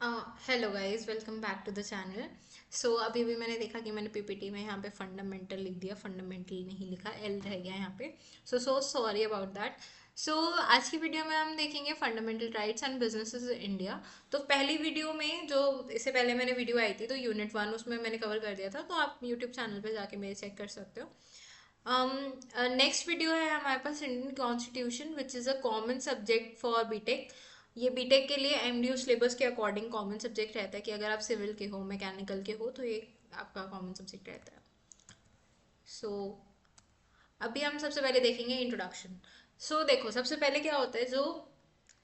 Hello guys, welcome back to the channel. So अभी भी मैंने देखा कि मैंने पीपीटी में यहाँ पे फंडामेंटल लिख दिया, फंडामेंटल नहीं लिखा, एल रह गया यहाँ पे। So sorry about that. So आज की वीडियो में हम देखेंगे fundamental rights and businesses in India. तो पहली वीडियो में जो इससे पहले मैंने वीडियो आई थी तो यूनिट 1 उसमें मैंने कवर कर दिया था, तो आप यूट्यूब चैनल पे जाके मेरे चेक कर सकते हो। नेक्स्ट वीडियो है हमारे पास Indian constitution which is a common subject for BTech. ये बीटेक के लिए एमडीयू सिलेबस के अकॉर्डिंग कॉमन सब्जेक्ट रहता है कि अगर आप सिविल के हो, मैकेनिकल के हो, तो ये आपका कॉमन सब्जेक्ट रहता है। सो अभी हम सबसे पहले देखेंगे इंट्रोडक्शन। देखो, सबसे पहले क्या होता है, जो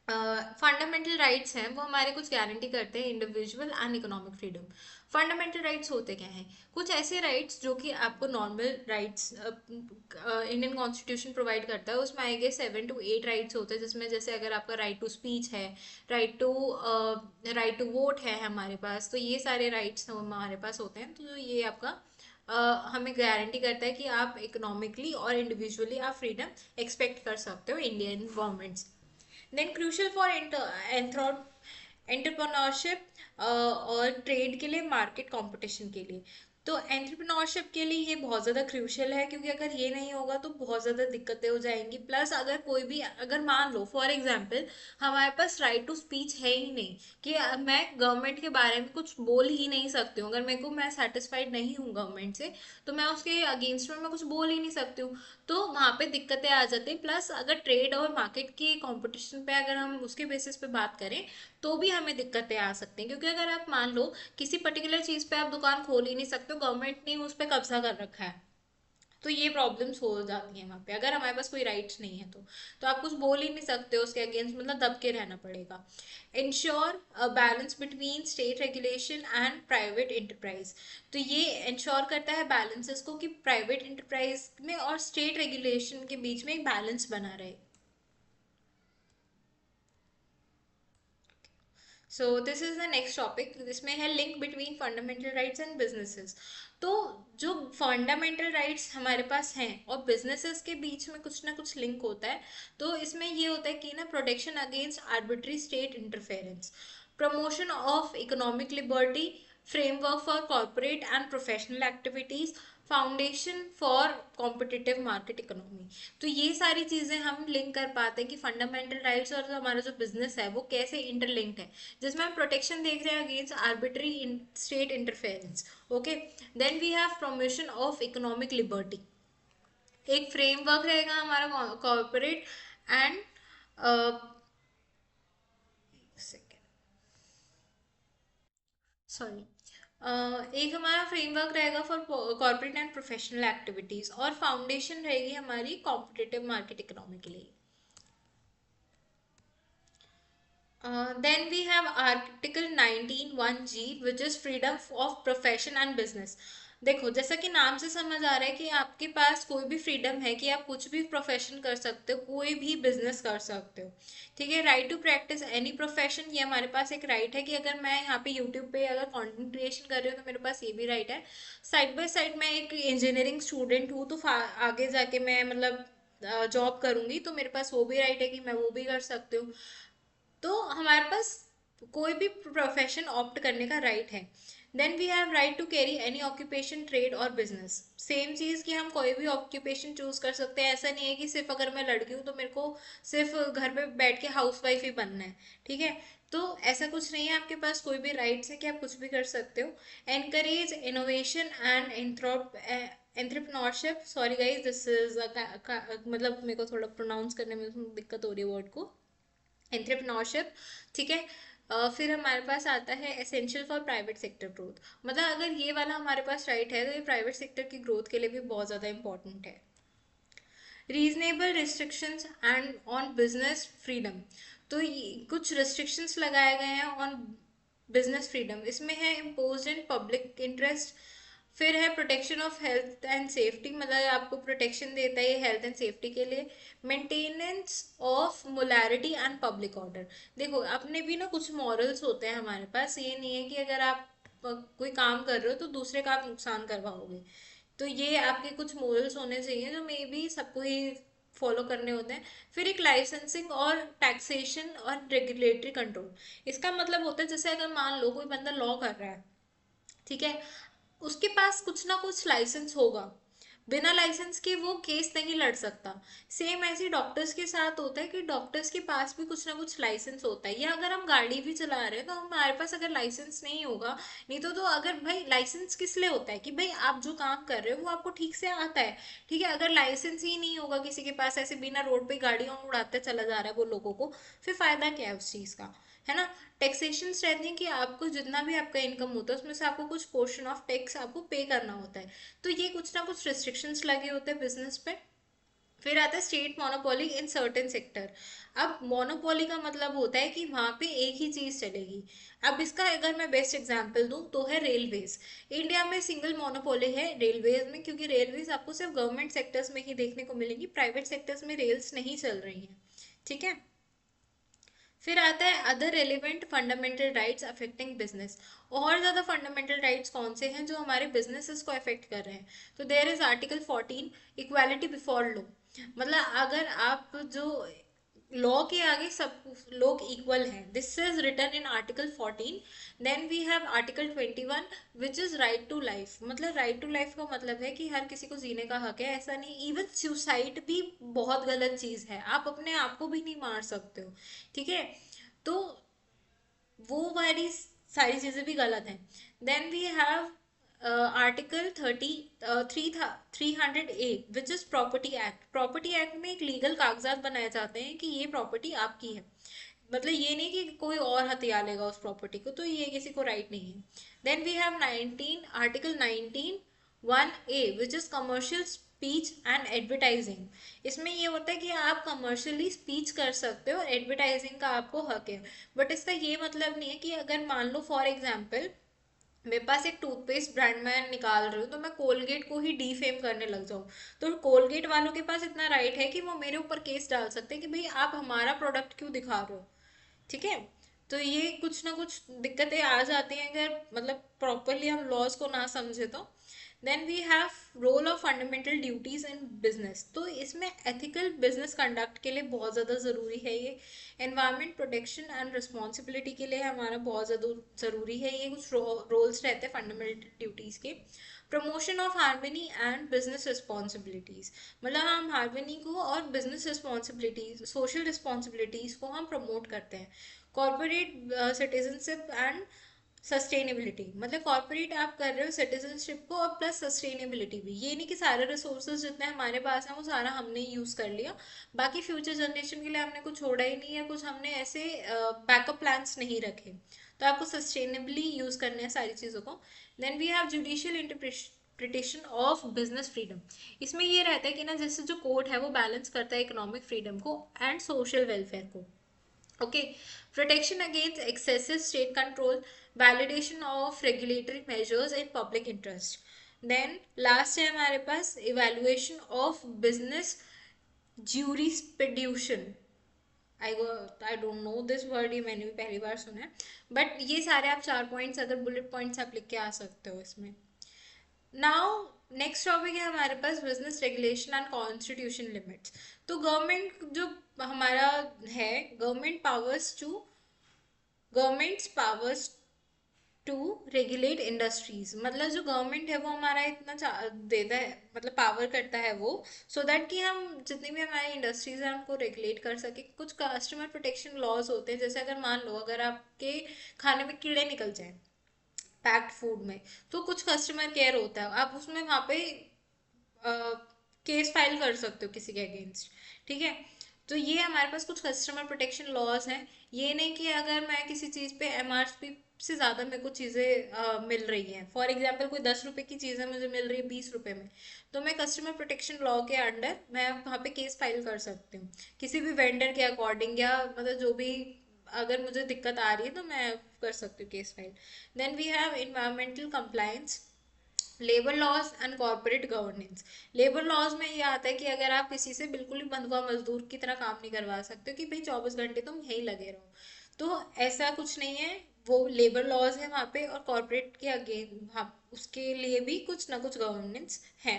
फंडामेंटल राइट्स हैं वो हमारे कुछ गारंटी करते हैं individual and economic freedom. Fundamental rights होते क्या हैं? कुछ ऐसे राइट्स जो कि आपको normal rights Indian constitution provide करता है, उसमें आएंगे 7 to 8 राइट्स होते हैं, जिसमें जैसे अगर आपका राइट टू स्पीच है, राइट टू वोट है हमारे पास, तो ये सारे राइट्स हमारे पास होते हैं। तो ये आपका हमें गारंटी करता है कि आप इकोनॉमिकली और इंडिविजुअली आप फ्रीडम एक्सपेक्ट कर सकते हो इंडियन गवर्नमेंट से। देन क्रूशल फॉर एंटरप्रेन्योरशिप और ट्रेड के लिए, मार्केट कंपटीशन के लिए। तो एंटरप्रेन्योरशिप के लिए ये बहुत ज़्यादा क्रूशल है, क्योंकि अगर ये नहीं होगा तो बहुत ज़्यादा दिक्कतें हो जाएंगी। प्लस अगर कोई भी, अगर मान लो फॉर एग्जांपल हमारे पास राइट टू स्पीच है ही नहीं, कि मैं गवर्नमेंट के बारे में कुछ बोल ही नहीं सकती हूँ, अगर मेरे को, मैं सेटिस्फाइड नहीं हूँ गवर्नमेंट से, तो मैं उसके अगेंस्ट में मैं कुछ बोल ही नहीं सकती हूँ। तो वहाँ पे दिक्कतें आ जाती हैं। प्लस अगर ट्रेड और मार्केट की कंपटीशन पे अगर हम उसके बेसिस पे बात करें, तो भी हमें दिक्कतें आ सकती हैं, क्योंकि अगर आप मान लो किसी पर्टिकुलर चीज़ पे आप दुकान खोल ही नहीं सकते हो, गवर्नमेंट ने उस पर कब्जा कर रखा है, तो ये प्रॉब्लम्स हो जाती हैं वहाँ पे, अगर हमारे पास कोई राइट्स नहीं है तो आप कुछ बोल ही नहीं सकते हो उसके अगेंस्ट, मतलब दब के रहना पड़ेगा। Ensure balance between state regulation and private enterprise. तो ये इंश्योर करता है बैलेंसेस को, कि प्राइवेट इंटरप्राइज में और स्टेट रेगुलेशन के बीच में एक बैलेंस बना रहे। So this is the next topic, जिसमें है link between fundamental rights and businesses. तो जो फंडामेंटल राइट्स हमारे पास हैं और बिजनेसेस के बीच में कुछ ना कुछ लिंक होता है। तो इसमें ये होता है कि ना, protection against arbitrary state interference, promotion of economic liberty, framework for corporate and professional activities, foundation for competitive market economy. तो ये सारी चीजें हम लिंक कर पाते हैं कि फंडामेंटल राइट्स और जो हमारा जो बिजनेस है वो कैसे इंटरलिंक्ड है, जिसमें हम प्रोटेक्शन देख रहे हैं against arbitrary state interference. Okay. Then we have promotion of economic liberty. एक फ्रेमवर्क रहेगा हमारा कॉर्पोरेट एंड, सॉरी, एक हमारा फ्रेमवर्क रहेगा for corporate and professional activities, और फाउंडेशन रहेगी हमारी कॉम्पिटिटिव मार्केट इकोनॉमी के लिए। Then we have Article 19(1)(g) which is freedom of profession and business। देखो, जैसा कि नाम से समझ आ रहा है कि आपके पास कोई भी फ्रीडम है कि आप कुछ भी प्रोफेशन कर सकते हो, कोई भी बिजनेस कर सकते हो। ठीक है। Right to practice any profession, ये हमारे पास एक राइट है कि अगर मैं यहाँ पे यूट्यूब पे अगर कंटेंट क्रिएशन कर रही हूँ तो मेरे पास ये भी राइट है। साइड बाय साइड मैं एक इंजीनियरिंग स्टूडेंट हूँ, तो आगे जाके मैं मतलब जॉब करूंगी, तो मेरे पास वो भी राइट है कि मैं वो भी कर सकती हूँ। तो हमारे पास कोई भी प्रोफेशन ऑप्ट करने का राइट है। Then we have right to carry any occupation, trade और बिजनेस। सेम चीज़ कि हम कोई भी ऑक्यूपेशन चूज कर सकते हैं। ऐसा नहीं है कि सिर्फ अगर मैं लड़की हूँ तो मेरे को सिर्फ घर पे बैठ के हाउस वाइफ ही बनना है। ठीक है। तो ऐसा कुछ नहीं है, आपके पास कोई भी राइट्स है कि आप कुछ भी कर सकते हो। Encourage innovation and entrepreneurship. Sorry guys, this is मतलब मेरे को थोड़ा प्रोनाउंस करने में दिक्कत हो रही है वर्ड को, एंटरप्रेन्योरशिप। ठीक है। फिर हमारे पास आता है essential for private sector growth. मतलब अगर ये वाला हमारे पास राइट है तो ये प्राइवेट सेक्टर की ग्रोथ के लिए भी बहुत ज़्यादा इंपॉर्टेंट है। Reasonable restrictions and on business freedom. तो कुछ रिस्ट्रिक्शंस लगाए गए हैं ऑन बिजनेस फ्रीडम। इसमें है इम्पोज इन पब्लिक इंटरेस्ट। फिर है protection of health and safety, मतलब आपको प्रोटेक्शन देता है ये हेल्थ एंड सेफ्टी के लिए। Maintenance of molarity and public order. देखो, अपने भी ना कुछ मॉरल्स होते हैं हमारे पास, ये नहीं है कि अगर आप कोई काम कर रहे हो तो दूसरे का आप नुकसान करवाओगे। तो ये आपके कुछ मोरल्स होने चाहिए जो मे बी सबको ही फॉलो करने होते हैं। फिर एक लाइसेंसिंग और टैक्सेशन और रेगुलेटरी कंट्रोल। इसका मतलब होता है जैसे अगर मान लो कोई बंदा लॉ कर रहा है, ठीक है, उसके पास कुछ ना कुछ लाइसेंस होगा, बिना लाइसेंस के वो केस नहीं लड़ सकता। सेम ऐसे डॉक्टर्स के साथ होता है कि डॉक्टर्स के पास भी कुछ ना कुछ लाइसेंस होता है, या अगर हम गाड़ी भी चला रहे हैं तो हमारे पास अगर लाइसेंस नहीं होगा, नहीं तो अगर भाई लाइसेंस किस लिए होता है कि भाई आप जो काम कर रहे हो वो आपको ठीक से आता है, ठीक है। अगर लाइसेंस ही नहीं होगा किसी के पास, ऐसे बिना रोड पे गाड़ियां उड़ाते चला जा रहा है वो लोगों को, फिर फायदा क्या है उस चीज का, है ना। टैक्सेशन रहती है कि आपको जितना भी आपका इनकम होता है उसमें से आपको कुछ पोर्शन ऑफ टैक्स आपको पे करना होता है। तो ये कुछ ना कुछ रिस्ट्रिक्शंस लगे होते हैं बिजनेस पे। फिर आता है state monopoly in certain sector. अब मोनोपोली का मतलब होता है कि वहां पे एक ही चीज चलेगी। अब इसका अगर मैं बेस्ट एग्जांपल दूं तो है रेलवेज। इंडिया में सिंगल मोनोपोली है रेलवेज में, क्योंकि रेलवेज आपको सिर्फ गवर्नमेंट सेक्टर्स में ही देखने को मिलेंगी, प्राइवेट सेक्टर्स में रेल्स नहीं चल रही हैं, ठीक है। फिर आता है other relevant fundamental rights affecting business. और ज्यादा फंडामेंटल राइट्स कौन से हैं जो हमारे बिजनेसेस को अफेक्ट कर रहे हैं? तो there is article 14, equality before law. मतलब अगर आप जो लॉ के आगे सब लोग इक्वल हैं, this is written in article 14। Then we have article 21 which is right to life. मतलब राइट टू लाइफ का मतलब है कि हर किसी को जीने का हक है, ऐसा नहीं, इवन सुसाइड भी बहुत गलत चीज है, आप अपने आप को भी नहीं मार सकते हो, ठीक है। तो वो वाली सारी चीजें भी गलत हैं। Then we have article 300A which is property act. Property act में एक लीगल कागजात बनाए जाते हैं कि ये प्रॉपर्टी आपकी है, मतलब ये नहीं कि कोई और हथिया लेगा उस प्रॉपर्टी को, तो ये किसी को राइट नहीं है। Then we have 19 article 19(1)(a which is commercial speech and advertising. इसमें ये होता है कि आप कमर्शियली स्पीच कर सकते हो, एडवर्टाइजिंग का आपको हक है। बट इसका ये मतलब नहीं है कि अगर मान लो फॉर एग्जाम्पल मेरे पास एक टूथपेस्ट ब्रांड मैं निकाल रही हूँ, तो मैं कोलगेट को ही डीफेम करने लग जाऊँ, तो कोलगेट वालों के पास इतना राइट है कि वो मेरे ऊपर केस डाल सकते हैं कि भाई आप हमारा प्रोडक्ट क्यों दिखा रहे हो, ठीक है। तो ये कुछ ना कुछ दिक्कतें आ जाती हैं अगर मतलब प्रॉपरली हम लॉज को ना समझे तो। Then we have role of fundamental duties in business. तो इसमें एथिकल बिजनेस कंडक्ट के लिए बहुत ज़्यादा ज़रूरी है ये। एनवायरमेंट प्रोटेक्शन एंड रिस्पॉन्सिबिलिटी के लिए हमारा बहुत ज़्यादा ज़रूरी है ये। कुछ रोल्स रहते हैं फंडामेंटल ड्यूटीज़ के। Promotion of harmony and business responsibilities. मतलब हम हार्मनी को और बिजनेस रिस्पॉन्सिबिलिटीज, सोशल रिस्पॉन्सिबिलिटीज़ को हम प्रमोट करते हैं। Corporate citizenship and sustainability. मतलब कॉर्पोरेट आप कर रहे हो सिटीजनशिप को और प्लस सस्टेनेबिलिटी भी। ये नहीं कि सारे रिसोर्सेज जितने हमारे पास हैं वो सारा हमने यूज़ कर लिया, बाकी फ्यूचर जनरेशन के लिए हमने कुछ छोड़ा ही नहीं है, कुछ हमने ऐसे बैकअप प्लान्स नहीं रखे। तो आपको सस्टेनेबली यूज़ करने हैं सारी चीज़ों को। Then we have judicial interpretation of business freedom. इसमें ये रहता है कि ना जैसे जो कोर्ट है वो बैलेंस करता है इकोनॉमिक फ्रीडम को एंड सोशल वेलफेयर को। Okay, protection against excessive state control, validation of regulatory measures in public interest. Then last है हमारे पास evaluation of business jurisprudence। I don't know this word, ये मैंने भी पहली बार सुना है, बट ये सारे आप 4 पॉइंट्स अगर बुलेट पॉइंट्स आप लिख के आ सकते हो इसमें। नाउ नेक्स्ट टॉपिक है हमारे पास business regulation and constitution limits. तो गवर्नमेंट जो हमारा है, government's powers to regulate industries. मतलब जो गवर्नमेंट है वो हमारा इतना देता है, मतलब पावर करता है वो, सो दैट कि हम जितनी भी हमारी इंडस्ट्रीज हैं उनको रेगुलेट कर सके। कुछ कस्टमर प्रोटेक्शन लॉज होते हैं, जैसे अगर मान लो अगर आपके खाने में कीड़े निकल जाए पैक्ड फूड में, तो कुछ कस्टमर केयर होता है, आप उसमें वहाँ पे केस फाइल कर सकते हो किसी के अगेंस्ट, ठीक है। तो ये हमारे पास कुछ कस्टमर प्रोटेक्शन लॉज हैं। ये नहीं कि अगर मैं किसी चीज़ पे एमआरपी से ज़्यादा मेरे को चीज़ें मिल रही हैं, फॉर एग्जांपल कोई 10 रुपए की चीज़ है मुझे मिल रही है 20 रुपए में, तो मैं कस्टमर प्रोटेक्शन लॉ के अंडर मैं वहाँ पे केस फाइल कर सकती हूँ किसी भी वेंडर के अकॉर्डिंग, या मतलब जो भी अगर मुझे दिक्कत आ रही है तो मैं कर सकती हूँ case file. Then we have environmental compliance, labour laws and corporate governance. Labour laws में ये आता है कि अगर आप किसी से बिल्कुल ही बंधुआ मजदूर की तरह काम नहीं करवा सकते कि भाई 24 घंटे तुम यहीं लगे रहो, तो ऐसा कुछ नहीं है, वो लेबर लॉज है वहाँ पे। और कॉर्पोरेट के अगेन हाँ उसके लिए भी कुछ ना कुछ गवर्नेंस है।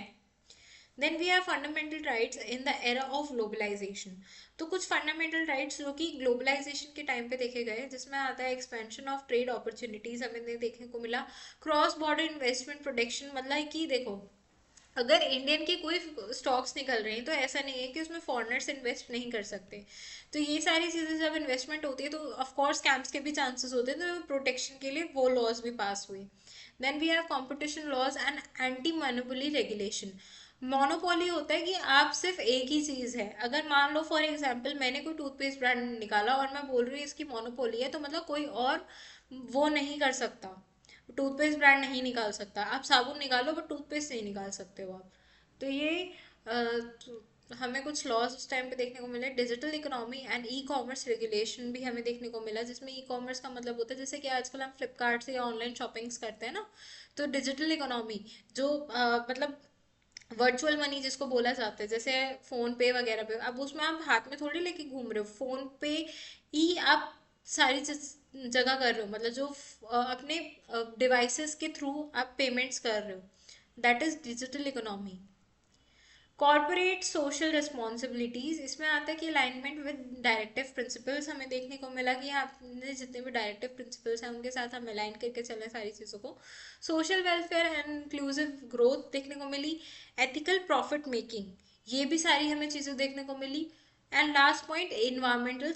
Then we have fundamental rights in the era of globalisation. तो कुछ फंडामेंटल राइट्स जो कि ग्लोबलाइजेशन के टाइम पे देखे गए, जिसमें आता है एक्सपेंशन ऑफ ट्रेड अपॉर्चुनिटीज, हमें देखने को मिला क्रॉस बॉर्डर इन्वेस्टमेंट प्रोटेक्शन। मतलब कि देखो, अगर इंडियन की कोई स्टॉक्स निकल रही हैं तो ऐसा नहीं है कि उसमें फॉरेनर्स इन्वेस्ट नहीं कर सकते। तो ये सारी चीज़ें जब इन्वेस्टमेंट होती है तो ऑफ कोर्स स्कैम्स के भी चांसेस होते हैं, तो प्रोटेक्शन के लिए वो लॉज भी पास हुए। Then we have competition laws and anti monopoly regulation. Monopoly होता है कि आप सिर्फ एक ही चीज़ है, अगर मान लो फॉर एग्जांपल मैंने कोई टूथपेस्ट ब्रांड निकाला और मैं बोल रही हूँ इसकी मोनोपोली है, तो मतलब कोई और वो नहीं कर सकता, टूथपेस्ट ब्रांड नहीं निकाल सकता। आप साबुन निकालो बट टूथपेस्ट नहीं निकाल सकते हो आप। तो ये हमें कुछ लॉज उस टाइम पे देखने को मिले। Digital economy and e commerce regulation भी हमें देखने को मिला, जिसमें ई कॉमर्स का मतलब होता है जैसे कि आजकल हम फ्लिपकार्ट से या ऑनलाइन शॉपिंग्स करते हैं ना, तो डिजिटल इकोनॉमी जो मतलब वर्चुअल मनी जिसको बोला जाता है, जैसे फोन पे वगैरह पे, अब उसमें आप हाथ में थोड़ी लेके घूम रहे हो, फोन पे ही आप सारी जगह कर रहे हो, मतलब जो अपने डिवाइसेस के थ्रू आप पेमेंट्स कर रहे हो, that is digital economy. Corporate social responsibilities, इसमें आता है कि अलाइनमेंट विद डायरेक्टिव प्रिंसिपल्स, हमें देखने को मिला कि आपने जितने भी डायरेक्टिव प्रिंसिपल्स हैं उनके साथ हम अलाइन करके चलें सारी चीज़ों को। Social welfare and inclusive growth देखने को मिली। एथिकल प्रॉफिट मेकिंग, ये भी सारी हमें चीज़ें देखने को मिली। And last point, environmental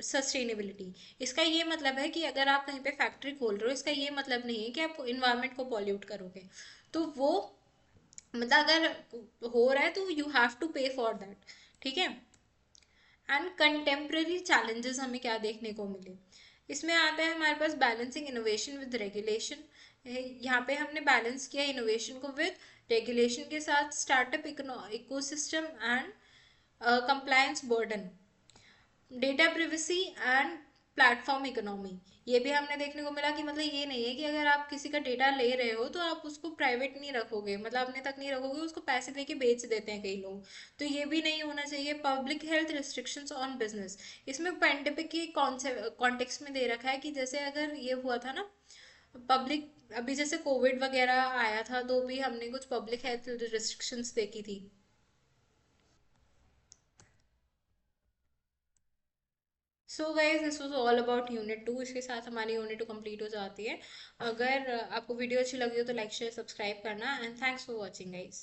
sustainability. इसका ये मतलब है कि अगर आप कहीं पे फैक्ट्री खोल रहे हो, इसका ये मतलब नहीं है कि आप इन्वायरमेंट को पॉल्यूट करोगे, तो वो मतलब अगर हो रहा है तो यू हैव टू पे फॉर दैट। ठीक है। एंड कंटेम्प्रेरी चैलेंजेस हमें क्या देखने को मिले, इसमें आता है हमारे पास बैलेंसिंग इनोवेशन विद रेगुलेशन। यहाँ पे हमने बैलेंस किया इनोवेशन को विद रेगुलेशन के साथ। Startup ecosystem and compliance burden. Data privacy and platform economy, ये भी हमने देखने को मिला कि मतलब ये नहीं है कि अगर आप किसी का डेटा ले रहे हो तो आप उसको प्राइवेट नहीं रखोगे, मतलब अपने तक नहीं रखोगे, उसको पैसे देके बेच देते हैं कई लोग, तो ये भी नहीं होना चाहिए। Public health restrictions on business, इसमें पेंडेमिक के कॉन्टेक्स्ट में दे रखा है कि जैसे अगर ये हुआ था ना पब्लिक, अभी जैसे कोविड वगैरह आया था तो भी हमने कुछ पब्लिक हेल्थ रिस्ट्रिक्शंस देखी थी। So guys this was all about unit 2, इसके साथ हमारी यूनिट 2 कंप्लीट हो जाती है। अगर आपको वीडियो अच्छी लगी हो तो लाइक शेयर सब्सक्राइब करना, and thanks for watching guys.